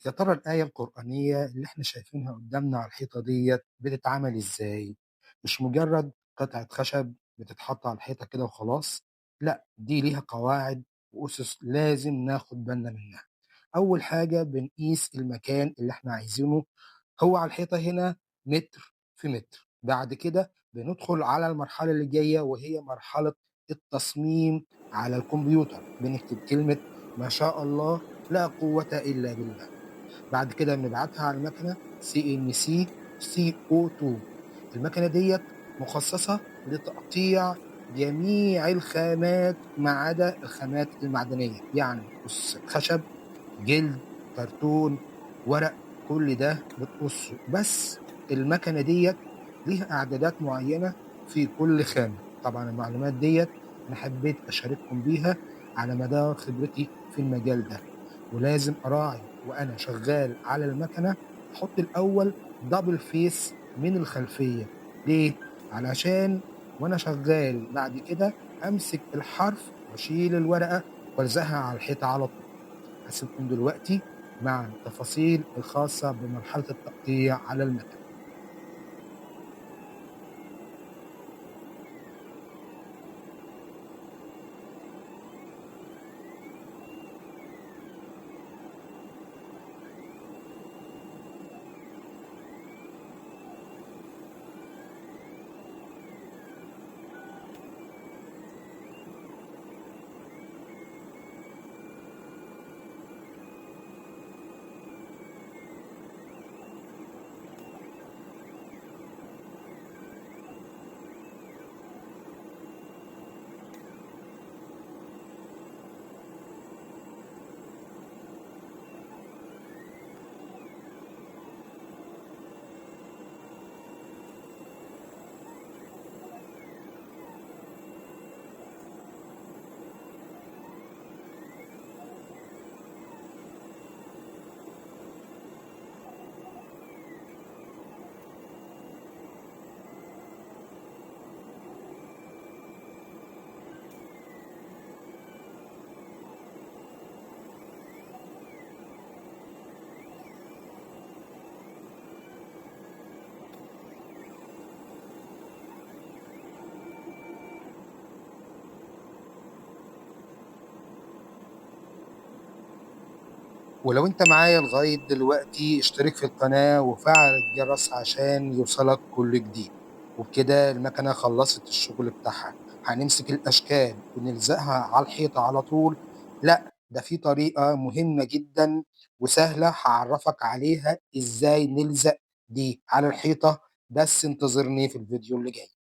يا ترى الآية القرآنية اللي إحنا شايفينها قدامنا على الحيطة ديّة بتتعمل إزاي؟ مش مجرد قطعة خشب بتتحط على الحيطة كده وخلاص، لأ دي ليها قواعد وأُسس لازم ناخد بالنا منها. أول حاجة بنقيس المكان اللي إحنا عايزينه، هو على الحيطة هنا متر في متر، بعد كده بندخل على المرحلة اللي جاية وهي مرحلة التصميم على الكمبيوتر، بنكتب كلمة ما شاء الله لا قوة إلا بالله. بعد كده بنبعتها على المكنة CNC CO2. المكنة ديّة مخصصة لتقطيع جميع الخامات ما عدا الخامات المعدنية، يعني خشب، جلد، كرتون، ورق، كل ده بتقصه، بس المكنة ديّة ليها إعدادات معيّنة في كل خامة. طبعًا المعلومات ديّة أنا حبيت أشارككم بيها على مدار خبرتي في المجال ده. ولازم أراعي وأنا شغال على المكنة أحط الأول double face من الخلفية، ليه؟ علشان وأنا شغال بعد كده أمسك الحرف وأشيل الورقة وألزقها على الحيطة على طول. هاسيبكم دلوقتي مع التفاصيل الخاصة بمرحلة التقطيع على المكنة. ولو أنت معايا لغاية دلوقتي اشترك في القناة وفعل الجرس عشان يوصلك كل جديد. وبكده المكنة خلصت الشغل بتاعها. هنمسك الأشكال ونلزقها على الحيطة على طول؟ لأ، ده في طريقة مهمة جدًا وسهلة هاعرّفك عليها إزاي نلزق دي على الحيطة، بس انتظرني في الفيديو اللي جاي.